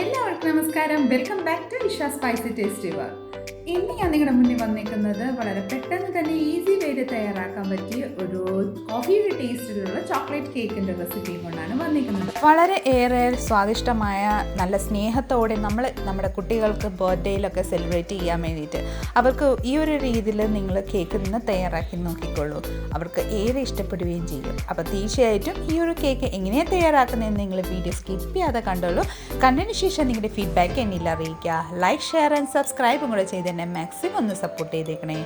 എല്ലാവർക്കും നമസ്കാരം. Welcome back to വിഷ സ്പൈസി ടേസ്റ്റി വർക്ക്. ഇന്ന് ഞാൻ നിങ്ങളുടെ മുന്നിൽ വന്നിരിക്കുന്നത് വളരെ പെട്ടെന്ന് തന്നെ ഈസി വേയിൽ തയ്യാറാക്കാൻ പറ്റിയ ഒരു കോഫിയുടെ ടേസ്റ്റിലുള്ള ചോക്ലേറ്റ് കേക്കിൻ്റെ റെസിപ്പിയും കൊണ്ടാണ് വന്നിരിക്കുന്നത്. വളരെ ഏറെ സ്വാദിഷ്ടമായ നല്ല സ്നേഹത്തോടെ നമ്മുടെ കുട്ടികൾക്ക് ബർത്ത്ഡേയിലൊക്കെ സെലിബ്രേറ്റ് ചെയ്യാൻ വേണ്ടിയിട്ട് അവർക്ക് ഈ ഒരു രീതിയിൽ നിങ്ങൾ കേക്ക് നിന്ന് തയ്യാറാക്കി നോക്കിക്കോളൂ. അവർക്ക് ഏറെ ഇഷ്ടപ്പെടുകയും ചെയ്യും. അപ്പോൾ തീർച്ചയായിട്ടും ഈ ഒരു കേക്ക് എങ്ങനെയാണ് തയ്യാറാക്കുന്നതെന്ന് നിങ്ങൾ വീഡിയോ സ്കിപ്പ് ചെയ്യാതെ കണ്ടോളൂ. കണ്ടതിന് ശേഷം നിങ്ങളുടെ ഫീഡ്ബാക്ക് എന്നിൽ അറിയിക്കുക. ലൈക്ക്, ഷെയർ ആൻഡ് സബ്സ്ക്രൈബും കൂടെ ചെയ്ത് തന്നെ മാക്സിമം ഒന്ന് സപ്പോർട്ട് ചെയ്തേക്കണേ.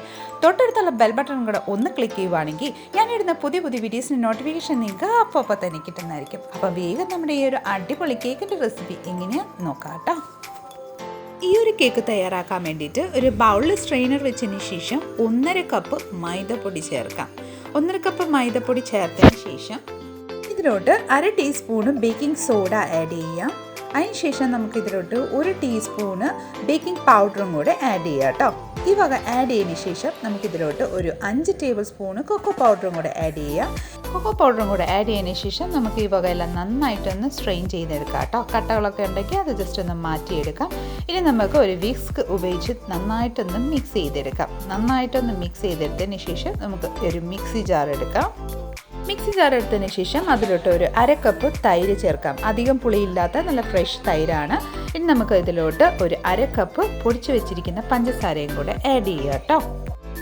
തൊട്ടടുത്തുള്ള ബെൽ ബട്ടൺ കൂടെ ഒന്ന് ക്ലിക്ക് ചെയ്യുവാണെങ്കിൽ ഞാനിടുന്ന പുതിയ വീഡിയോസിൻ്റെ നോട്ടിഫിക്കേഷൻ നിങ്ങൾക്ക് അപ്പോൾ തന്നെ കിട്ടുന്നതായിരിക്കും. അപ്പോൾ വേഗം നമ്മുടെ ഈ ഒരു അടിപൊളി കേക്കിൻ്റെ റെസിപ്പി എങ്ങനെയാണ് നോക്കാം കേട്ടോ. ഈ ഒരു കേക്ക് തയ്യാറാക്കാൻ വേണ്ടിയിട്ട് ഒരു ബൗളിൽ സ്ട്രെയിനർ വെച്ചതിന് ശേഷം 1.5 കപ്പ് മൈദപ്പൊടി ചേർക്കാം. 1.5 കപ്പ് മൈദപ്പൊടി ചേർത്തതിന് ശേഷം ഇതിലോട്ട് 1/2 ടീസ്പൂണ് ബേക്കിംഗ് സോഡ ആഡ് ചെയ്യാം. അതിനുശേഷം നമുക്കിതിലോട്ട് 1 ടീസ്പൂണ് ബേക്കിംഗ് പൗഡറും കൂടെ ആഡ് ചെയ്യാം കേട്ടോ. ഈ വക ആഡ് ചെയ്തതിന് ശേഷം നമുക്കിതിലോട്ട് ഒരു 5 ടേബിൾ സ്പൂണ് കൊക്കോ പൗഡറും കൂടെ ആഡ് ചെയ്യാം. കൊക്കോ പൗഡറും കൂടെ ആഡ് ചെയ്തതിന് ശേഷം നമുക്ക് ഈ വകയെല്ലാം നന്നായിട്ടൊന്ന് സ്ട്രെയിൻ ചെയ്തെടുക്കാം കേട്ടോ. കട്ടകളൊക്കെ ഉണ്ടെങ്കിൽ അത് ജസ്റ്റ് ഒന്ന് മാറ്റിയെടുക്കാം. ഇനി നമുക്ക് ഒരു വിസ്ക് ഉപയോഗിച്ച് നന്നായിട്ടൊന്ന് മിക്സ് ചെയ്തെടുക്കാം. നന്നായിട്ടൊന്ന് മിക്സ് ചെയ്തെടുത്തതിന് ശേഷം നമുക്ക് ഒരു മിക്സി ജാർ എടുക്കാം. മിക്സി ജാർ എടുത്തതിന് ശേഷം അതിലോട്ട് ഒരു 1/2 കപ്പ് തൈര് ചേർക്കാം. അധികം പുളിയില്ലാത്ത നല്ല ഫ്രഷ് തൈരാണ്. ഇനി നമുക്ക് ഇതിലോട്ട് ഒരു 1/2 കപ്പ് പൊടിച്ചു വെച്ചിരിക്കുന്ന പഞ്ചസാരയും കൂടെ ആഡ് ചെയ്യാം കേട്ടോ.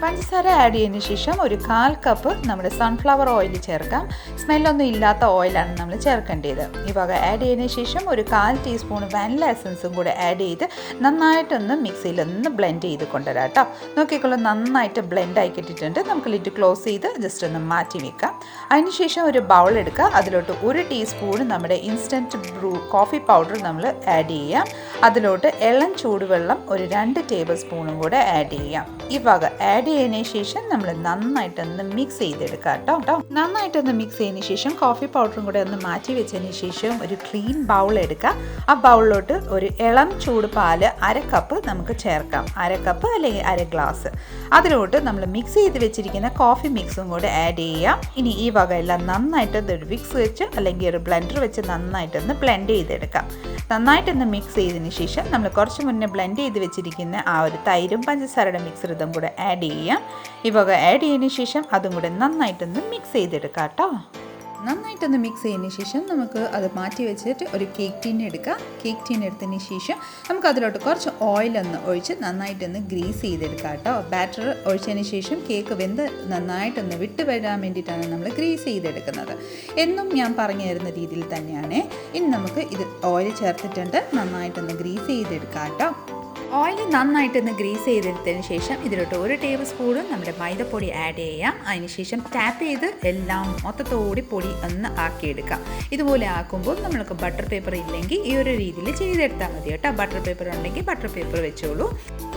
പഞ്ചസാര ആഡ് ചെയ്തതിന് ശേഷം ഒരു 1/4 കപ്പ് നമ്മുടെ സൺഫ്ലവർ ഓയിൽ ചേർക്കാം. സ്മെല്ലൊന്നും ഇല്ലാത്ത ഓയിലാണ് നമ്മൾ ചേർക്കേണ്ടത്. ഈ വക ആഡ് ചെയ്തതിന് ശേഷം ഒരു 1/4 ടീസ്പൂൺ വാനില എസൻസും കൂടെ ആഡ് ചെയ്ത് നന്നായിട്ടൊന്ന് മിക്സിയിലൊന്ന് ബ്ലെൻഡ് ചെയ്ത് കൊണ്ടുവരാം കേട്ടോ. നോക്കിക്കോളൂ, നന്നായിട്ട് ബ്ലെൻഡ് ആയി കിട്ടിയിട്ടുണ്ട്. നമുക്ക് ലിഡ് ക്ലോസ് ചെയ്ത് ജസ്റ്റ് ഒന്ന് മാറ്റി വെക്കാം. അതിനുശേഷം ഒരു ബൗൾ എടുക്കുക. അതിലോട്ട് 1 ടീസ്പൂൺ നമ്മുടെ ഇൻസ്റ്റൻറ്റ് ബ്രൂ കോഫി പൗഡർ നമ്മൾ ആഡ് ചെയ്യാം. അതിലോട്ട് ഇളം ചൂടുവെള്ളം ഒരു 2 ടേബിൾ സ്പൂണും കൂടെ ആഡ് ചെയ്യാം. ഈ വക ആഡ് ചെയ്തതിന് ശേഷം നമ്മൾ നന്നായിട്ടൊന്ന് മിക്സ് ചെയ്തെടുക്കാം കേട്ടോ. നന്നായിട്ടൊന്ന് മിക്സ് ചെയ്തതിന് ശേഷം കോഫി പൗഡറും കൂടെ ഒന്ന് മാറ്റി വെച്ചതിന് ശേഷം ഒരു ക്ലീൻ ബൗൾ എടുക്കുക. ആ ബൗളിലോട്ട് ഒരു ഇളം ചൂട് പാല് 1/2 കപ്പ് നമുക്ക് ചേർക്കാം. 1/2 കപ്പ് അല്ലെങ്കിൽ 1/2 ഗ്ലാസ്. അതിലോട്ട് നമ്മൾ മിക്സ് ചെയ്ത് വെച്ചിരിക്കുന്ന കോഫി മിക്സും കൂടെ ആഡ് ചെയ്യാം. ഇനി ഈ വകയെല്ലാം നന്നായിട്ട് ഒരു വിക്സ് വെച്ച് അല്ലെങ്കിൽ ഒരു ബ്ലെൻഡർ വെച്ച് നന്നായിട്ടൊന്ന് ബ്ലെൻഡ് ചെയ്തെടുക്കാം. നന്നായിട്ടൊന്ന് മിക്സ് ചെയ്തതിന് ശേഷം നമ്മൾ കുറച്ച് മുന്നേ ബ്ലെൻഡ് ചെയ്ത് വെച്ചിരിക്കുന്ന ആ ഒരു തൈരും പഞ്ചസാരയുടെ മിക്സറും കൂടെ ആഡ് ചെയ്യാം. ഈ വക ആഡ് ചെയ്തതിന് ശേഷം അതും കൂടെ നന്നായിട്ടൊന്ന് മിക്സ് ചെയ്തെടുക്കാം കേട്ടോ. നന്നായിട്ടൊന്ന് മിക്സ് ചെയ്തതിന് ശേഷം നമുക്ക് അത് മാറ്റി വെച്ചിട്ട് ഒരു കേക്ക് ടീൻ എടുക്കാം. കേക്ക് ടീൻ എടുത്തതിന് ശേഷം നമുക്ക് അതിലോട്ട് കുറച്ച് ഓയിലൊന്ന് ഒഴിച്ച് നന്നായിട്ടൊന്ന് ഗ്രീസ് ചെയ്തെടുക്കാം കേട്ടോ. ബാറ്റർ ഒഴിച്ചതിന് ശേഷം കേക്ക് വെന്ത് നന്നായിട്ടൊന്ന് വിട്ട് വരാൻ വേണ്ടിയിട്ടാണ് നമ്മൾ ഗ്രീസ് ചെയ്തെടുക്കുന്നത്. എന്നും ഞാൻ പറഞ്ഞു തരുന്ന രീതിയിൽ തന്നെയാണ്. ഇനി നമുക്ക് ഇത് ഓയിൽ ചേർത്തിട്ടുണ്ട്, നന്നായിട്ടൊന്ന് ഗ്രീസ് ചെയ്തെടുക്കാം കേട്ടോ. ഓയിൽ നന്നായിട്ടൊന്ന് ഗ്രീസ് ചെയ്തെടുത്തതിന് ശേഷം ഇതിലോട്ട് 1 ടേബിൾ സ്പൂൺ നമ്മുടെ മൈദപ്പൊടി ആഡ് ചെയ്യാം. അതിനുശേഷം ടാപ്പ് ചെയ്ത് എല്ലാം മൊത്തത്തോടി പൊടി ഒന്ന് ആക്കിയെടുക്കാം. ഇതുപോലെ ആക്കുമ്പോൾ നമ്മൾക്ക് ബട്ടർ പേപ്പർ ഇല്ലെങ്കിൽ ഈ ഒരു രീതിയിൽ ചെയ്തെടുത്താൽ മതി കേട്ടോ. ബട്ടർ പേപ്പർ ഉണ്ടെങ്കിൽ ബട്ടർ പേപ്പർ വെച്ചോളൂ.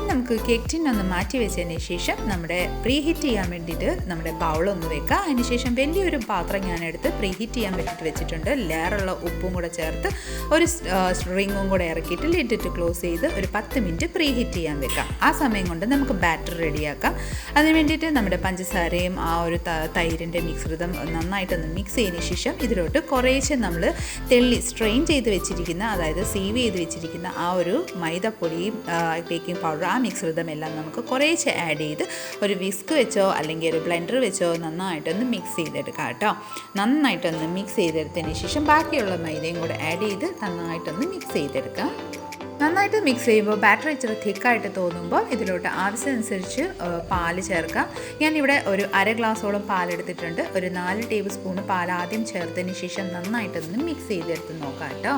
നമുക്ക് കേക്ക് ടിൻ ഒന്ന് മാറ്റി വെച്ചതിന് ശേഷം നമ്മുടെ പ്രീഹീറ്റ് ചെയ്യാൻ വേണ്ടിയിട്ട് നമ്മുടെ ബൗളൊന്ന് വെക്കുക. അതിനുശേഷം വലിയൊരു പാത്രം ഞാനെടുത്ത് പ്രീഹീറ്റ് ചെയ്യാൻ വേണ്ടിയിട്ട് വെച്ചിട്ടുണ്ട്. ലെയറുള്ള ഉപ്പും കൂടെ ചേർത്ത് ഒരു റിങ്ങും കൂടെ ഇറക്കിയിട്ട് ലിഡിട്ട് ക്ലോസ് ചെയ്ത് ഒരു 10 മിനിറ്റ് പ്രീഹീറ്റ് ചെയ്യാൻ വെക്കാം. ആ സമയം കൊണ്ട് നമുക്ക് ബാറ്റർ റെഡിയാക്കാം. അതിന് വേണ്ടിയിട്ട് നമ്മുടെ പഞ്ചസാരയും ആ ഒരു തൈരിൻ്റെ മിശ്രിതം നന്നായിട്ടൊന്ന് മിക്സ് ചെയ്തതിന് ശേഷം ഇതിലോട്ട് കുറേശ്ശെ നമ്മൾ സ്ട്രെയിൻ ചെയ്ത് വെച്ചിരിക്കുന്ന, അതായത് സീവ് ചെയ്ത് വെച്ചിരിക്കുന്ന ആ ഒരു മൈദപ്പൊടിയും ബേക്കിംഗ് പൗഡർ ആ മിശ്രിതം എല്ലാം നമുക്ക് കുറേശ്ശെ ആഡ് ചെയ്ത് ഒരു വിസ്ക് വെച്ചോ അല്ലെങ്കിൽ ഒരു ബ്ലെൻഡർ വെച്ചോ നന്നായിട്ടൊന്ന് മിക്സ് ചെയ്തെടുക്കാം കേട്ടോ. നന്നായിട്ടൊന്ന് മിക്സ് ചെയ്തെടുത്തതിന് ശേഷം ബാക്കിയുള്ള മൈദയും കൂടെ ആഡ് ചെയ്ത് നന്നായിട്ടൊന്ന് മിക്സ് ചെയ്തെടുക്കാം. നന്നായിട്ട് മിക്സ് ചെയ്യുമ്പോൾ ബാറ്റർ ഇച്ചിരി തിക്കായിട്ട് തോന്നുമ്പോൾ ഇതിലോട്ട് ആവശ്യമനുസരിച്ച് പാല് ചേർക്കാം. ഞാനിവിടെ ഒരു 1/2 ഗ്ലാസോളം പാലെടുത്തിട്ടുണ്ട്. ഒരു 4 ടേബിൾ സ്പൂൺ പാൽ ആദ്യം ചേർത്തതിന് ശേഷം നന്നായിട്ടൊന്ന് മിക്സ് ചെയ്തെടുത്ത് നോക്കാം കേട്ടോ.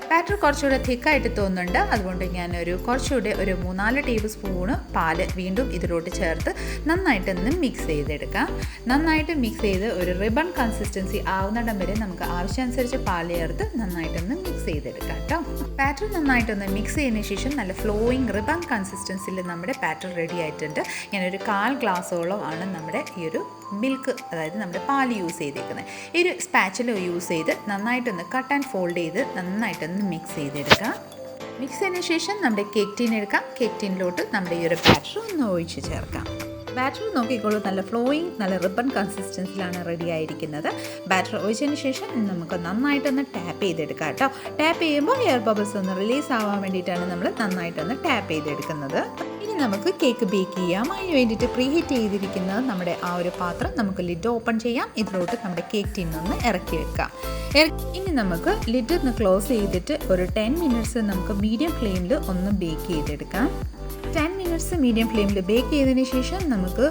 ബാറ്റർ കുറച്ചുകൂടെ തിക്കായിട്ട് തോന്നുന്നുണ്ട്. അതുകൊണ്ട് ഞാനൊരു കുറച്ചുകൂടെ ഒരു 3-4 ടേബിൾ സ്പൂണ് പാല് വീണ്ടും ഇതിലോട്ട് ചേർത്ത് നന്നായിട്ടൊന്ന് മിക്സ് ചെയ്തെടുക്കാം. നന്നായിട്ട് മിക്സ് ചെയ്ത് ഒരു റിബൺ കൺസിസ്റ്റൻസി ആവുന്നിടം വരെ നമുക്ക് ആവശ്യാനുസരിച്ച് പാല് ചേർത്ത് നന്നായിട്ടൊന്ന് മിക്സ് ചെയ്തെടുക്കാം കേട്ടോ. ബാറ്റർ നന്നായിട്ടൊന്ന് മിക്സ് ചെയ്തതിന് ശേഷം നല്ല ഫ്ലോയിങ് റിബൺ കൺസിസ്റ്റൻസിയിൽ നമ്മുടെ ബാറ്റർ റെഡി ആയിട്ടുണ്ട്. ഞാനൊരു 1/4 ഗ്ലാസോളം ആണ് നമ്മുടെ ഈ ഒരു മിൽക്ക്, അതായത് നമ്മുടെ പാല് യൂസ് ചെയ്തേക്കുന്നത്. ഈ ഒരു സ്പാച്ചില യൂസ് ചെയ്ത് നന്നായിട്ടൊന്ന് കട്ട് ആൻഡ് ഫോൾഡ് ചെയ്ത് നന്നായിട്ടൊന്ന് മിക്സ് ചെയ്തെടുക്കാം. മിക്സ് ചെയ്തതിന് ശേഷം നമ്മുടെ കേക്ക് ടീൻ എടുക്കാം. കേക്ക് ടീനിലോട്ട് നമ്മുടെ ഈ ഒരു ബാറ്റർ ഒന്ന് ഒഴിച്ച് ചേർക്കാം. ബാറ്റർ നോക്കിക്കോളൂ, നല്ല ഫ്ലോയിങ്, നല്ല റിബൺ കൺസിസ്റ്റൻസിലാണ് റെഡി ആയിരിക്കുന്നത്. ബാറ്റർ ഒഴിച്ചതിന് ശേഷം നമുക്ക് നന്നായിട്ടൊന്ന് ടാപ്പ് ചെയ്തെടുക്കാം കേട്ടോ. ടാപ്പ് ചെയ്യുമ്പോൾ എയർ ബബിൾസ് ഒന്ന് റിലീസ് ആവാൻ വേണ്ടിയിട്ടാണ് നമ്മൾ നന്നായിട്ടൊന്ന് ടാപ്പ് ചെയ്തെടുക്കുന്നത്. ഇനി നമുക്ക് കേക്ക് ബേക്ക് ചെയ്യാം. അതിന് വേണ്ടിയിട്ട് പ്രീ ഹീറ്റ് ചെയ്തിരിക്കുന്ന നമ്മുടെ ആ ഒരു പാത്രം നമുക്ക് ലിഡ് ഓപ്പൺ ചെയ്യാം. ഇതിലോട്ട് നമ്മുടെ കേക്ക് ടിന്നൊന്ന് ഇറക്കി വെക്കാം. ഇനി നമുക്ക് ലിഡ് ഒന്ന് ക്ലോസ് ചെയ്തിട്ട് ഒരു 10 മിനിറ്റ്സ് നമുക്ക് മീഡിയം ഫ്ലെയിമിൽ ഒന്ന് ബേക്ക് ചെയ്തെടുക്കാം. 10 മിനിറ്റ്സ് മീഡിയം ഫ്ലെയിമിൽ ബേക്ക് ചെയ്തതിന് ശേഷം നമുക്ക്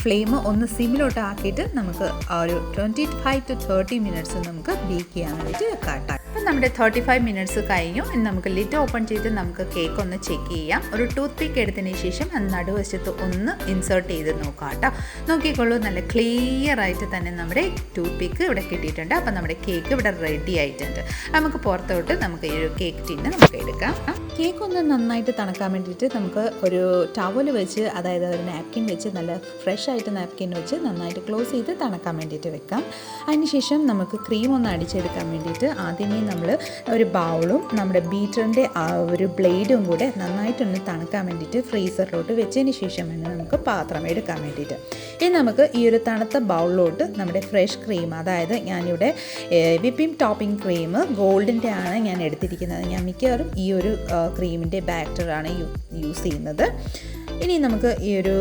ഫ്ലെയിം ഒന്ന് സിമ്മിലോട്ട് ആക്കിയിട്ട് നമുക്ക് ആ ഒരു 25 to 30 മിനിറ്റ്സ് നമുക്ക് ബേക്ക് ചെയ്യാൻ വേണ്ടിയിട്ട് വെക്കാം. അപ്പം നമ്മുടെ 35 മിനിറ്റ്സ് കഴിഞ്ഞു. ഇനി നമുക്ക് ലിഡ് ഓപ്പൺ ചെയ്ത് നമുക്ക് കേക്ക് ഒന്ന് ചെക്ക് ചെയ്യാം. ഒരു ടൂത്ത് പിക്ക് എടുത്തതിന് ശേഷം അത് നടുവശത്ത് ഒന്ന് ഇൻസേർട്ട് ചെയ്ത് നോക്കാം കേട്ടോ. നോക്കിക്കോളൂ, നല്ല ക്ലിയർ ആയിട്ട് തന്നെ നമ്മുടെ ടൂത്ത് പിക്ക് ഇവിടെ കിട്ടിയിട്ടുണ്ട്. അപ്പം നമ്മുടെ കേക്ക് ഇവിടെ റെഡി ആയിട്ടുണ്ട്. നമുക്ക് പുറത്തോട്ട് നമുക്ക് ഈ ഒരു കേക്ക് ടിന്ന് നമുക്ക് എടുക്കാം. കേക്ക് ഒന്ന് നന്നായിട്ട് തണുക്കാൻ വേണ്ടിയിട്ട് നമുക്ക് ഒരു ടവൽ വെച്ച്, അതായത് ഒരു നാപ്കിൻ വെച്ച്, നല്ല ഫ്രഷ് ആയിട്ട് നാപ്കിൻ വെച്ച് നന്നായിട്ട് ക്ലോസ് ചെയ്ത് തണുക്കാൻ വേണ്ടിയിട്ട് വെക്കാം. അതിനുശേഷം നമുക്ക് ക്രീം ഒന്ന് അടിച്ചെടുക്കാൻ വേണ്ടിയിട്ട് ആദ്യമേ നമ്മൾ ഒരു ബൗളും നമ്മുടെ ബീറ്ററിൻ്റെ ആ ഒരു ബ്ലേഡും കൂടെ നന്നായിട്ടൊന്ന് തണുക്കാൻ വേണ്ടിയിട്ട് ഫ്രീസറിലോട്ട് വെച്ചതിന് ശേഷം വേണം നമുക്ക് പാത്രം എടുക്കാൻ വേണ്ടിയിട്ട്. ഇനി നമുക്ക് ഈ ഒരു തണുത്ത ബൗളിലോട്ട് നമ്മുടെ ഫ്രഷ് ക്രീം, അതായത് ഞാനിവിടെ വിപ്പിംഗ് ടോപ്പിംഗ് ക്രീം ഗോൾഡിൻ്റെ ആണ് ഞാൻ എടുത്തിരിക്കുന്നത്. ഞാൻ മിക്കവാറും ഈ ഒരു ക്രീമിൻ്റെ ബാറ്ററാണ് യൂസ് ചെയ്യുന്നത്. ഇനി നമുക്ക് ഈ ഒരു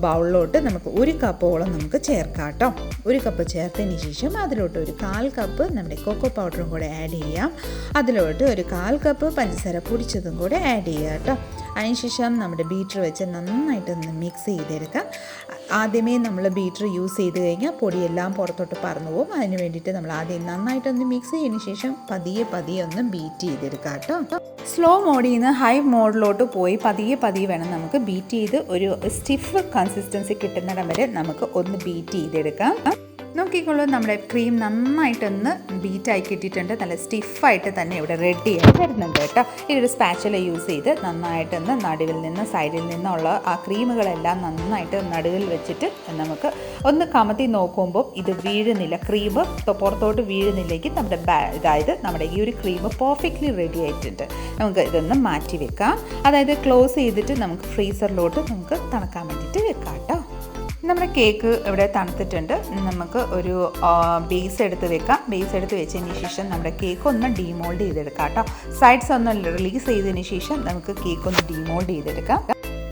ബൗളിലോട്ട് നമുക്ക് 1 കപ്പോളം നമുക്ക് ചേർക്കാം കേട്ടോ. 1 കപ്പ് ചേർത്തതിന് ശേഷം അതിലോട്ട് ഒരു 1/4 കപ്പ് നമ്മുടെ കൊക്കോ പൗഡറും കൂടെ ആഡ് ചെയ്യാം. അതിലോട്ട് ഒരു 1/4 കപ്പ് പഞ്ചസാര പൊടിച്ചതും കൂടെ ആഡ് ചെയ്യുക കേട്ടോ. അതിനുശേഷം നമ്മുടെ ബീറ്റർ വെച്ച് നന്നായിട്ടൊന്ന് മിക്സ് ചെയ്തെടുക്കാം. ആദ്യമേ നമ്മൾ ബീറ്റർ യൂസ് ചെയ്ത് കഴിഞ്ഞാൽ പൊടിയെല്ലാം പുറത്തോട്ട് പറന്നു പോകും. അതിന് വേണ്ടിയിട്ട് നമ്മൾ ആദ്യം നന്നായിട്ടൊന്ന് മിക്സ് ചെയ്തതിന് ശേഷം പതിയെ ഒന്ന് ബീറ്റ് ചെയ്തെടുക്കാം കേട്ടോ. സ്ലോ മോഡിൽ നിന്ന് ഹൈ മോഡിലോട്ട് പോയി പതിയെ വേണം നമുക്ക് ബീറ്റ് ചെയ്ത് ഒരു സ്റ്റിഫ് കൺസിസ്റ്റൻസി കിട്ടുന്നിടം വരെ നമുക്ക് ഒന്ന് ബീറ്റ് ചെയ്തെടുക്കാം. നോക്കിക്കോളൂ, നമ്മുടെ ക്രീം നന്നായിട്ടൊന്ന് ബീറ്റായി കിട്ടിയിട്ടുണ്ട്. നല്ല സ്റ്റിഫായിട്ട് തന്നെ ഇവിടെ റെഡി ആയി വരുന്നുണ്ട് കേട്ടോ. ഇതൊരു സ്പാച്ചുല യൂസ് ചെയ്ത് നന്നായിട്ടൊന്ന് നടുവിൽ നിന്ന് സൈഡിൽ നിന്നുള്ള ആ ക്രീമുകളെല്ലാം നന്നായിട്ട് നടുവിൽ വെച്ചിട്ട് നമുക്ക് ഒന്ന് കമത്തി നോക്കുമ്പോൾ ഇത് വീഴുന്നില്ല, ക്രീം പുറത്തോട്ട് വീഴുന്നില്ലെങ്കിൽ നമ്മുടെ അതായത് നമ്മുടെ ഈ ഒരു ക്രീം പെർഫെക്റ്റ്ലി റെഡി ആയിട്ടുണ്ട്. നമുക്ക് ഇതൊന്ന് മാറ്റി വെക്കാം. അതായത് ക്ലോസ് ചെയ്തിട്ട് നമുക്ക് ഫ്രീസറിലോട്ട് നമുക്ക് തണുക്കാൻ വേണ്ടിയിട്ട് വെക്കാം കേട്ടോ. നമ്മുടെ കേക്ക് ഇവിടെ തണുത്തിട്ടുണ്ട്. നമുക്ക് ഒരു ബേസ് എടുത്ത് വെക്കാം. ബേസ് എടുത്ത് വെച്ചതിന് ശേഷം നമ്മുടെ കേക്ക് ഒന്ന് ഡീമോൾഡ് ചെയ്തെടുക്കാം കേട്ടോ. സൈഡ്സ് ഒന്ന് റിലീസ് ചെയ്തതിന് ശേഷം നമുക്ക് കേക്ക് ഒന്ന് ഡീമോൾഡ് ചെയ്തെടുക്കാം.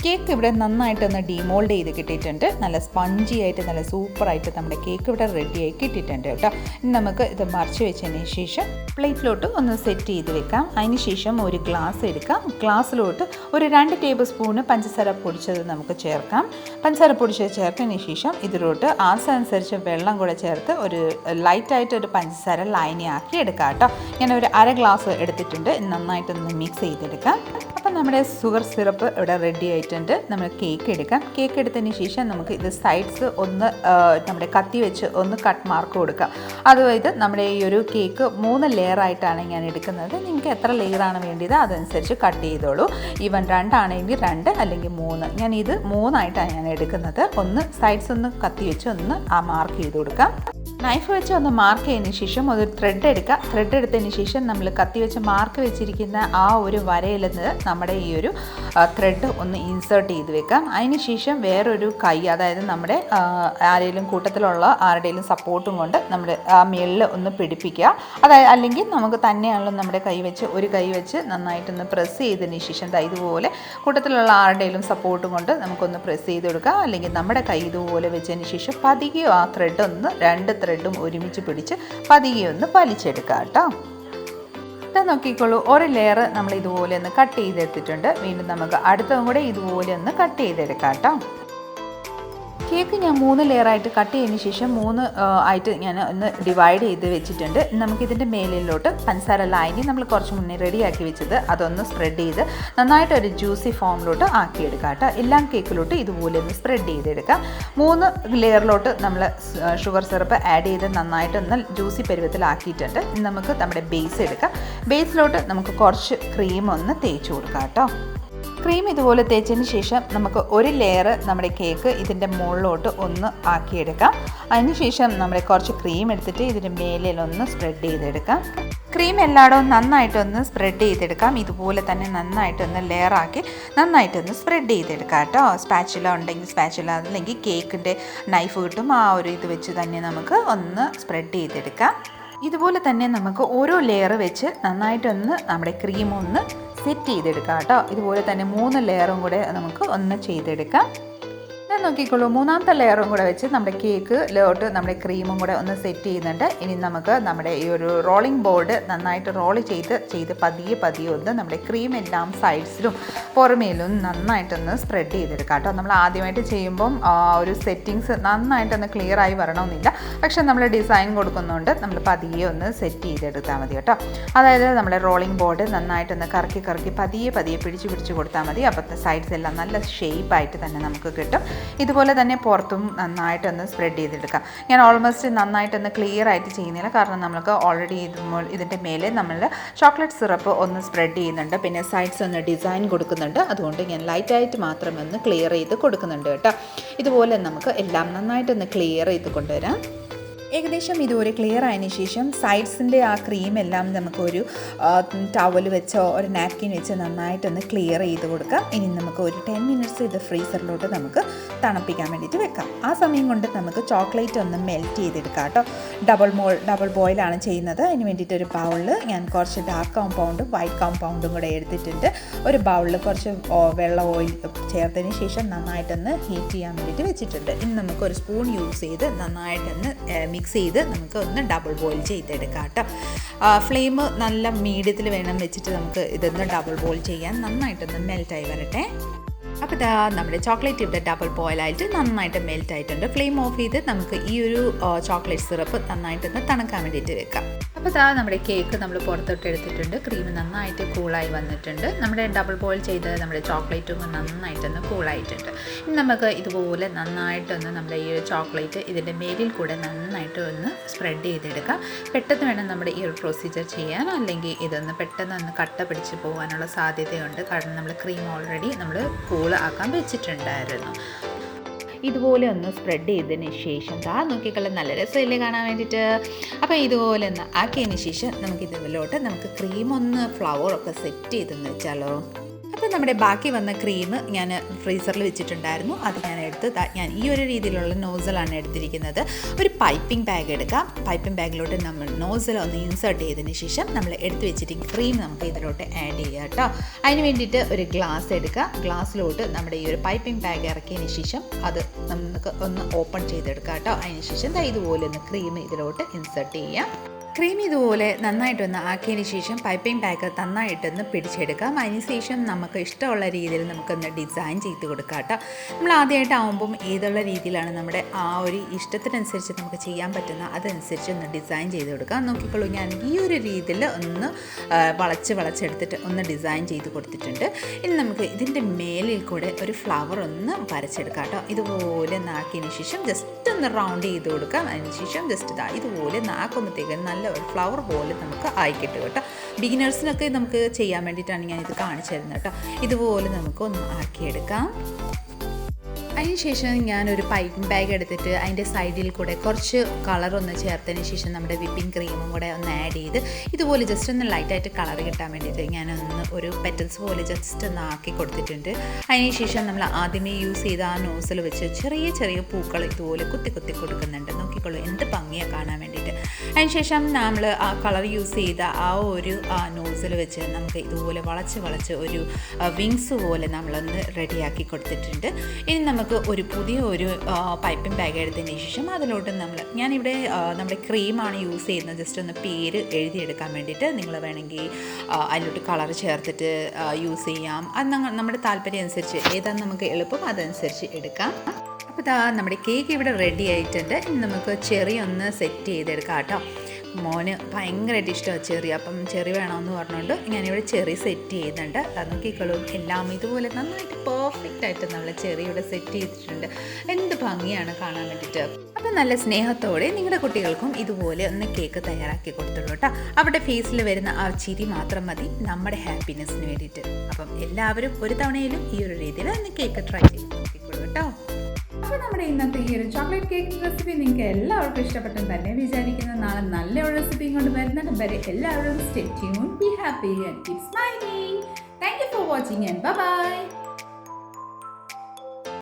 കേക്ക് ഇവിടെ നന്നായിട്ടൊന്ന് ഡീമോൾഡ് ചെയ്ത് കിട്ടിയിട്ടുണ്ട്. നല്ല സ്പഞ്ചി ആയിട്ട് നല്ല സൂപ്പറായിട്ട് നമ്മുടെ കേക്ക് ഇവിടെ റെഡിയായി കിട്ടിയിട്ടുണ്ട് കേട്ടോ. ഇനി നമുക്ക് ഇത് മറിച്ച് വെച്ചതിന് ശേഷം പ്ലേറ്റിലോട്ട് ഒന്ന് സെറ്റ് ചെയ്ത് വെക്കാം. അതിന് ശേഷം ഒരു ഗ്ലാസ് എടുക്കാം. ഗ്ലാസ്സിലോട്ട് ഒരു 2 ടേബിൾ സ്പൂണ് പഞ്ചസാര പൊടിച്ചത് നമുക്ക് ചേർക്കാം. പഞ്ചസാര പൊടിച്ചത് ചേർത്തതിന് ശേഷം ഇതിലോട്ട് ആവശ്യമനുസരിച്ച് വെള്ളം കൂടെ ചേർത്ത് ഒരു ലൈറ്റായിട്ട് ഒരു പഞ്ചസാര ലൈനാക്കി എടുക്കാം കേട്ടോ. ഞാൻ ഒരു 1/2 ഗ്ലാസ് എടുത്തിട്ടുണ്ട്. നന്നായിട്ടൊന്ന് മിക്സ് ചെയ്തെടുക്കാം. അപ്പം നമ്മുടെ ഷുഗർ സിറപ്പ് ഇവിടെ റെഡി ആയിട്ടുണ്ട്. നമ്മൾ കേക്ക് എടുക്കാം. കേക്ക് എടുത്തതിന് ശേഷം നമുക്ക് ഇത് സൈഡ്സ് ഒന്ന് നമ്മുടെ കത്തി വെച്ച് ഒന്ന് കട്ട് മാർക്ക് കൊടുക്കാം. അതായത് നമ്മുടെ ഈ ഒരു കേക്ക് 3 ലെയറായിട്ടാണ് ഞാൻ എടുക്കുന്നത്. നിങ്ങൾക്ക് എത്ര ലെയറാണ് വേണ്ടത് അതനുസരിച്ച് കട്ട് ചെയ്തോളൂ. ഈവൻ 2 ആണെങ്കിൽ 2 അല്ലെങ്കിൽ 3. ഞാൻ ഇത് 3 ആയിട്ടാണ് ഞാൻ എടുക്കുന്നത്. ഒന്ന് സൈഡ്സ് ഒന്ന് കത്തി വെച്ച് ഒന്ന് ആ മാർക്ക് ചെയ്ത് കൊടുക്കാം. നൈഫ് വെച്ച് ഒന്ന് മാർക്ക് ചെയ്തതിന് ശേഷം ഒരു ത്രെഡ് എടുക്കുക. ത്രെഡ് എടുത്തതിന് ശേഷം നമ്മൾ കത്തി വെച്ച് മാർക്ക് വെച്ചിരിക്കുന്ന ആ ഒരു വരയിൽ നിന്ന് നമ്മുടെ ഈ ഒരു ത്രെഡ് ഒന്ന് ഇൻസേർട്ട് ചെയ്ത് വെക്കാം. അതിന് ശേഷം വേറൊരു കൈ, അതായത് നമ്മുടെ ആരെങ്കിലും കൂട്ടത്തിലുള്ള ആരുടെയും സപ്പോർട്ടും കൊണ്ട് നമ്മുടെ ആ മേളിൽ ഒന്ന് പിടിപ്പിക്കുക. അതായത് അല്ലെങ്കിൽ നമുക്ക് തന്നെയാണല്ലോ നമ്മുടെ ഒരു കൈ വെച്ച് നന്നായിട്ടൊന്ന് പ്രസ് ചെയ്തതിന് ശേഷം ഇതുപോലെ കൂട്ടത്തിലുള്ള ആരുടെയും സപ്പോർട്ടും കൊണ്ട് നമുക്കൊന്ന് പ്രസ് ചെയ്ത് കൊടുക്കാം. അല്ലെങ്കിൽ നമ്മുടെ കൈ ഇതുപോലെ വെച്ചതിന് ശേഷം പതിയെ ആ ത്രെഡ് ഒന്ന് 2 ത്രെഡും ഒരുമിച്ച് പിടിച്ച് പതിയെ ഒന്ന് വലിച്ചെടുക്കാം കേട്ടോ. നോക്കിക്കോളൂ, ഒരു ലെയർ നമ്മൾ ഇതുപോലെ ഒന്ന് കട്ട് ചെയ്തെടുത്തിട്ടുണ്ട്. വീണ്ടും നമുക്ക് അടുത്തതും കൂടെ ഇതുപോലെ ഒന്ന് കട്ട് ചെയ്തെടുക്കാം കേട്ടോ. കേക്ക് ഞാൻ 3 ലെയറായിട്ട് കട്ട് ചെയ്തതിന് ശേഷം 3 ആയിട്ട് ഞാൻ ഒന്ന് ഡിവൈഡ് ചെയ്ത് വെച്ചിട്ടുണ്ട്. നമുക്കിതിൻ്റെ മേലിലോട്ട് പഞ്ചസാര ലൈനി നമ്മൾ കുറച്ച് മുന്നേ റെഡിയാക്കി വെച്ചത് അതൊന്ന് സ്പ്രെഡ് ചെയ്ത് നന്നായിട്ടൊരു ജ്യൂസി ഫോമിലോട്ട് ആക്കിയെടുക്കാം കേട്ടോ. എല്ലാം കേക്കിലോട്ട് ഇതുപോലെ ഒന്ന് സ്പ്രെഡ് ചെയ്തെടുക്കാം. 3 ലെയറിലോട്ട് നമ്മൾ ഷുഗർ സിറപ്പ് ആഡ് ചെയ്ത് നന്നായിട്ടൊന്ന് ജ്യൂസി പരുവത്തിലാക്കിയിട്ടുണ്ട്. നമുക്ക് നമ്മുടെ ബേസ് എടുക്കാം. ബേസിലോട്ട് നമുക്ക് കുറച്ച് ക്രീം ഒന്ന് തേച്ച് കൊടുക്കാം കേട്ടോ. ക്രീം ഇതുപോലെ തേച്ചതിന് ശേഷം നമുക്ക് ഒരു ലെയർ നമ്മുടെ കേക്ക് ഇതിൻ്റെ മുകളിലോട്ട് ഒന്ന് ആക്കിയെടുക്കാം. അതിനുശേഷം നമ്മൾ കുറച്ച് ക്രീം എടുത്തിട്ട് ഇതിൻ്റെ മേലിലൊന്ന് സ്പ്രെഡ് ചെയ്തെടുക്കാം. ക്രീം എല്ലായിടവും നന്നായിട്ടൊന്ന് സ്പ്രെഡ് ചെയ്തെടുക്കാം. ഇതുപോലെ തന്നെ നന്നായിട്ടൊന്ന് ലെയറാക്കി നന്നായിട്ടൊന്ന് സ്പ്രെഡ് ചെയ്തെടുക്കാം കേട്ടോ. സ്പാച്ചുല ഉണ്ടെങ്കിൽ സ്പാച്ചുല, അല്ലെങ്കിൽ കേക്കിൻ്റെ നൈഫ് കിട്ടും, ആ ഒരു ഇത് വെച്ച് തന്നെ നമുക്ക് ഒന്ന് സ്പ്രെഡ് ചെയ്തെടുക്കാം. ഇതുപോലെ തന്നെ നമുക്ക് ഓരോ ലെയർ വെച്ച് നന്നായിട്ടൊന്ന് നമ്മുടെ ക്രീം ഒന്ന് സെറ്റ് ചെയ്തെടുക്കാം കേട്ടോ. ഇതുപോലെ തന്നെ 3 ലെയറും കൂടെ നമുക്ക് ഒന്ന് ചെയ്തെടുക്കാം. ഞാൻ നോക്കിക്കോളൂ, 3ാമത്തെ ലെയറും കൂടെ വെച്ച് നമ്മുടെ കേക്കിലോട്ട് നമ്മുടെ ക്രീമും കൂടെ ഒന്ന് സെറ്റ് ചെയ്യുന്നുണ്ട്. ഇനി നമുക്ക് നമ്മുടെ ഈ ഒരു റോളിംഗ് ബോർഡ് നന്നായിട്ട് റോൾ ചെയ്ത് പതിയെ ഒന്ന് നമ്മുടെ ക്രീം എല്ലാം സൈഡ്സിലും പുറമേലും നന്നായിട്ടൊന്ന് സ്പ്രെഡ് ചെയ്തെടുക്കാം കേട്ടോ. നമ്മൾ ആദ്യമായിട്ട് ചെയ്യുമ്പം ഒരു സെറ്റിങ്സ് നന്നായിട്ടൊന്ന് ക്ലിയർ ആയി വരണമെന്നില്ല, പക്ഷെ നമ്മൾ ഡിസൈൻ കൊടുക്കുന്നുണ്ട്, നമ്മൾ പതിയെ ഒന്ന് സെറ്റ് ചെയ്തെടുത്താൽ മതി കേട്ടോ. അതായത് നമ്മുടെ റോളിംഗ് ബോർഡ് നന്നായിട്ടൊന്ന് കറക്കി പതിയെ പിടിച്ച് കൊടുത്താൽ മതി. അപ്പോൾ സൈഡ്സ് എല്ലാം നല്ല ഷേപ്പായിട്ട് തന്നെ നമുക്ക് കിട്ടും. ഇതുപോലെ തന്നെ പുറത്തും നന്നായിട്ടൊന്ന് സ്പ്രെഡ് ചെയ്തെടുക്കാം. ഞാൻ ഓൾമോസ്റ്റ് നന്നായിട്ടൊന്ന് ക്ലിയർ ആയിട്ട് ചെയ്യുന്നില്ല, കാരണം നമുക്ക് ഓൾറെഡി ഇതിൻ്റെ മേലെ നമ്മൾ ചോക്ലേറ്റ് സിറപ്പ് ഒന്ന് സ്പ്രെഡ് ചെയ്യുന്നുണ്ട്, പിന്നെ സൈഡ്സ് ഒന്ന് ഡിസൈൻ കൊടുക്കുന്നുണ്ട്. അതുകൊണ്ട് ഞാൻ ലൈറ്റായിട്ട് മാത്രം ഒന്ന് ക്ലിയർ ചെയ്ത് കൊടുക്കുന്നുണ്ട് കേട്ടോ. ഇതുപോലെ നമുക്ക് എല്ലാം നന്നായിട്ടൊന്ന് ക്ലിയർ ചെയ്ത് കൊണ്ടുവരാം. ഏകദേശം ഇതുപോലെ ക്ലിയർ ആയതിനു ശേഷം സൈഡ്സിൻ്റെ ആ ക്രീമെല്ലാം നമുക്കൊരു ടവൽ വെച്ചോ ഒരു നാപ്കിൻ വെച്ച് നന്നായിട്ടൊന്ന് ക്ലിയർ ചെയ്ത് കൊടുക്കാം. ഇനി നമുക്ക് ഒരു 10 മിനിറ്റ്സ് ഇത് ഫ്രീസറിലോട്ട് നമുക്ക് തണുപ്പിക്കാൻ വേണ്ടിയിട്ട് വെക്കാം. ആ സമയം കൊണ്ട് നമുക്ക് ചോക്ലേറ്റ് ഒന്ന് മെൽറ്റ് ചെയ്തെടുക്കാം കേട്ടോ. ഡബിൾ ബോയിലാണ് ചെയ്യുന്നത്. അതിന് വേണ്ടിയിട്ട് ഒരു ബൗളിൽ ഞാൻ കുറച്ച് ഡാർക്ക് കോമ്പൗണ്ടും വൈറ്റ് കോമ്പൗണ്ടും കൂടെ എടുത്തിട്ടുണ്ട്. ഒരു ബൗളിൽ കുറച്ച് വെള്ള ഓയിൽ ചേർത്തതിന് ശേഷം നന്നായിട്ടൊന്ന് ഹീറ്റ് ചെയ്യാൻ വേണ്ടിയിട്ട് വെച്ചിട്ടുണ്ട്. ഇനി നമുക്കൊരു സ്പൂൺ യൂസ് ചെയ്ത് നന്നായിട്ടൊന്ന് മിക്സ് ചെയ്ത് നമുക്ക് ഒന്ന് ഡബിൾ ബോയിൽ ചെയ്തെടുക്കാം കേട്ടോ. ഫ്ലെയിം നല്ല മീഡിയത്തിൽ വേണം വെച്ചിട്ട് നമുക്ക് ഇതൊന്ന് ഡബിൾ ബോയിൽ ചെയ്യാൻ. നന്നായിട്ടൊന്ന് മെൽറ്റായി വരട്ടെ. അപ്പോൾ ഇതാ നമ്മുടെ ചോക്ലേറ്റ് ഇവിടെ ഡബിൾ ബോയിലായിട്ട് നന്നായിട്ട് മെൽറ്റ് ആയിട്ടുണ്ട്. ഫ്ലെയിം ഓഫ് ചെയ്ത് നമുക്ക് ഈ ഒരു ചോക്ലേറ്റ് സിറപ്പ് നന്നായിട്ടൊന്ന് തണുക്കാൻ വേണ്ടിയിട്ട് വെക്കാം. അപ്പോൾ ഇതാ നമ്മുടെ കേക്ക് നമ്മൾ പുറത്തോട്ട് എടുത്തിട്ടുണ്ട്. ക്രീം നന്നായിട്ട് കൂളായി വന്നിട്ടുണ്ട്. നമ്മുടെ ഡബിൾ ബോയിൽ ചെയ്ത് നമ്മുടെ ചോക്ലേറ്റും നന്നായിട്ടൊന്ന് കൂളായിട്ടുണ്ട്. ഇനി നമുക്ക് ഇതുപോലെ നന്നായിട്ടൊന്ന് നമ്മുടെ ഈ ഒരു ചോക്ലേറ്റ് ഇതിൻ്റെ മേലിൽ കൂടെ നന്നായിട്ട് ഒന്ന് സ്പ്രെഡ് ചെയ്തെടുക്കാം. പെട്ടെന്ന് വേണം നമ്മുടെ ഈ ഒരു പ്രൊസീജിയർ ചെയ്യാൻ, അല്ലെങ്കിൽ ഇതൊന്ന് പെട്ടെന്ന് ഒന്ന് കട്ട പിടിച്ച് പോകാനുള്ള സാധ്യതയുണ്ട്. കാരണം നമ്മൾ ക്രീം ഓൾറെഡി നമ്മൾ ആക്കാൻ വെച്ചിട്ടുണ്ടായിരുന്നു. ഇതുപോലെ ഒന്ന് സ്പ്രെഡ് ചെയ്തതിന് ശേഷം നോക്കിക്കള നല്ല രസമില്ലേ കാണാൻ വേണ്ടിയിട്ട്. അപ്പോൾ ഇതുപോലെ ഒന്ന് ആക്കിയതിന് ശേഷം നമുക്കിതുപോലോട്ട് നമുക്ക് ക്രീം ഒന്ന് ഫ്ലവറൊക്കെ സെറ്റ് ചെയ്തെന്ന് വെച്ചാലോ. അപ്പോൾ നമ്മുടെ ബാക്കി വന്ന ക്രീം ഞാൻ ഫ്രീസറിൽ വെച്ചിട്ടുണ്ടായിരുന്നു. അത് ഞാൻ എടുത്ത് ഞാൻ ഈ ഒരു രീതിയിലുള്ള നോസലാണ് എടുത്തിരിക്കുന്നത്. ഒരു പൈപ്പിംഗ് ബാഗ് എടുക്കാം. പൈപ്പിംഗ് ബാഗിലോട്ട് നമ്മൾ നോസൽ ഒന്ന് ഇൻസേർട്ട് ചെയ്തതിന് ശേഷം നമ്മൾ എടുത്ത് വെച്ചിട്ട് ക്രീം നമുക്ക് ഇതിലോട്ട് ആഡ് ചെയ്യുക കേട്ടോ. അതിന് വേണ്ടിയിട്ട് ഒരു ഗ്ലാസ് എടുക്കുക. ഗ്ലാസ്സിലോട്ട് നമ്മുടെ ഈ ഒരു പൈപ്പിംഗ് ബാഗ് ഇറക്കിയതിന് ശേഷം അത് നമുക്ക് ഒന്ന് ഓപ്പൺ ചെയ്തെടുക്കാം കേട്ടോ. അതിന് ശേഷം ഇതുപോലെ ഒന്ന് ക്രീം ഇതിലോട്ട് ഇൻസേർട്ട് ചെയ്യാം. ക്രീം ഇതുപോലെ നന്നായിട്ടൊന്ന് ആക്കിയതിന് ശേഷം പൈപ്പിംഗ് ബാഗ് നന്നായിട്ടൊന്ന് പിടിച്ചെടുക്കാം. അതിനുശേഷം നമുക്ക് ഇഷ്ടമുള്ള രീതിയിൽ നമുക്കൊന്ന് ഡിസൈൻ ചെയ്ത് കൊടുക്കാം കേട്ടോ. നമ്മൾ ആദ്യമായിട്ടാവുമ്പം ഏതുള്ള രീതിയിലാണ് നമ്മുടെ ആ ഒരു ഇഷ്ടത്തിനനുസരിച്ച് നമുക്ക് ചെയ്യാൻ പറ്റുന്ന അതനുസരിച്ച് ഒന്ന് ഡിസൈൻ ചെയ്ത് കൊടുക്കാം. നോക്കിക്കോളൂ, ഞാൻ ഈ ഒരു രീതിയിൽ ഒന്ന് വളച്ചെടുത്തിട്ട് ഒന്ന് ഡിസൈൻ ചെയ്ത് കൊടുത്തിട്ടുണ്ട്. ഇനി നമുക്ക് ഇതിൻ്റെ മേലിൽ കൂടെ ഒരു ഫ്ലവർ ഒന്ന് വരച്ചെടുക്കാം കേട്ടോ. ഇതുപോലെ നാക്കിയതിന് ശേഷം ജസ്റ്റ് ഒന്ന് റൗണ്ട് ചെയ്ത് കൊടുക്കാം. അതിന് ശേഷം ജസ്റ്റ് ഇതുപോലെ നാക്കുമ്പോഴത്തേക്കും നല്ല ഒരു ഫ്ലവർ പോലെ നമുക്ക് ആയിക്കിട്ടും കേട്ടോ. ബിഗിനേഴ്സിനൊക്കെ നമുക്ക് ചെയ്യാൻ വേണ്ടിയിട്ടാണ് ഞാനിത് കാണിച്ചു തരുന്നത് കേട്ടോ. ഇതുപോലെ നമുക്ക് ഒന്ന് ആക്കിയെടുക്കാം. അതിനുശേഷം ഞാനൊരു പൈപ്പിംഗ് ബാഗ് എടുത്തിട്ട് അതിൻ്റെ സൈഡിൽ കൂടെ കുറച്ച് കളറൊന്ന് ചേർത്തതിന് ശേഷം നമ്മുടെ വിപ്പിംഗ് ക്രീമും കൂടെ ഒന്ന് ആഡ് ചെയ്ത് ഇതുപോലെ ജസ്റ്റ് ഒന്ന് ലൈറ്റായിട്ട് കളർ കിട്ടാൻ വേണ്ടിയിട്ട് ഞാനൊന്ന് ഒരു പെറ്റൽസ് പോലെ ജസ്റ്റ് ഒന്ന് ആക്കി കൊടുത്തിട്ടുണ്ട്. അതിനുശേഷം നമ്മൾ ആദ്യമേ യൂസ് ചെയ്ത ആ നോസിൽ വെച്ച് ചെറിയ പൂക്കൾ ഇതുപോലെ കുത്തി കൊടുക്കുന്നുണ്ട്. നോക്കിക്കോളൂ, എന്ത് ഭംഗിയാണ് കാണാൻ വേണ്ടിയിട്ട്. അതിനുശേഷം നമ്മൾ ആ കളർ യൂസ് ചെയ്ത ആ ഒരു നോസിൽ വെച്ച് നമുക്ക് ഇതുപോലെ വളച്ച് ഒരു വിങ്സ് പോലെ നമ്മളൊന്ന് റെഡിയാക്കി കൊടുത്തിട്ടുണ്ട്. ഇനി നമുക്ക് ഒരു പുതിയ ഒരു പൈപ്പിംഗ് ബാഗ് എടുത്തതിന് ശേഷം അതിലോട്ട് ഞാനിവിടെ നമ്മുടെ ക്രീമാണ് യൂസ് ചെയ്യുന്നത്. ജസ്റ്റ് ഒന്ന് പേര് എഴുതിയെടുക്കാൻ വേണ്ടിയിട്ട്. നിങ്ങൾ വേണമെങ്കിൽ അതിലോട്ട് കളർ ചേർത്തിട്ട് യൂസ് ചെയ്യാം. അത് നമ്മുടെ താല്പര്യം അനുസരിച്ച് ഏതാണ് നമുക്ക് എളുപ്പം അതനുസരിച്ച് എടുക്കാം. അപ്പോൾ ഇതാ നമ്മുടെ കേക്ക് ഇവിടെ റെഡി ആയിട്ടുണ്ട്. ഇനി നമുക്ക് ചെറി ഒന്ന് സെറ്റ് ചെയ്തെടുക്കാം കേട്ടോ. മോന് ഭയങ്കരമായിട്ട് ഇഷ്ടമാണ് ചെറി. അപ്പം ചെറി വേണമെന്ന് പറഞ്ഞുകൊണ്ട് ഞാനിവിടെ ചെറി സെറ്റ് ചെയ്യുന്നുണ്ട്. അത് നോക്കിക്കോളൂ, എല്ലാം ഇതുപോലെ നന്നായിട്ട് പെർഫെക്റ്റ് ആയിട്ട് നമ്മൾ ചെറി ഇവിടെ സെറ്റ് ചെയ്തിട്ടുണ്ട്. എന്ത് ഭംഗിയാണ് കാണാൻ വേണ്ടിയിട്ട്. അപ്പം നല്ല സ്നേഹത്തോടെ നിങ്ങളുടെ കുട്ടികൾക്കും ഇതുപോലെ ഒന്ന് കേക്ക് തയ്യാറാക്കി കൊടുത്തുള്ളൂ കേട്ടോ. അവിടെ ഫേസിൽ വരുന്ന ആ ചിരി മാത്രം മതി നമ്മുടെ ഹാപ്പിനെസ്സിന് വേണ്ടിയിട്ട്. അപ്പം എല്ലാവരും ഒരു തവണയിലും ഈ ഒരു രീതിയിൽ ഒന്ന് കേക്ക് ട്രൈ ചെയ്ത് നോക്കിക്കോളൂ കേട്ടോ. അപ്പോൾ നമ്മുടെ ഇന്നത്തെ ഈ ഒരു ചോക്ലേറ്റ് കേക്ക് റെസിപ്പി നിങ്ങൾക്ക് എല്ലാവർക്കും ഇഷ്ടപ്പെട്ടെന്ന് തന്നെ വിചാരിക്കുന്ന. നാളെ നല്ല ഒരു റെസിപ്പിയും കൊണ്ട് വരുന്നത് വരെ എല്ലാവരും stay tune, be happy and keep smiling. Thank you for watching and bye bye.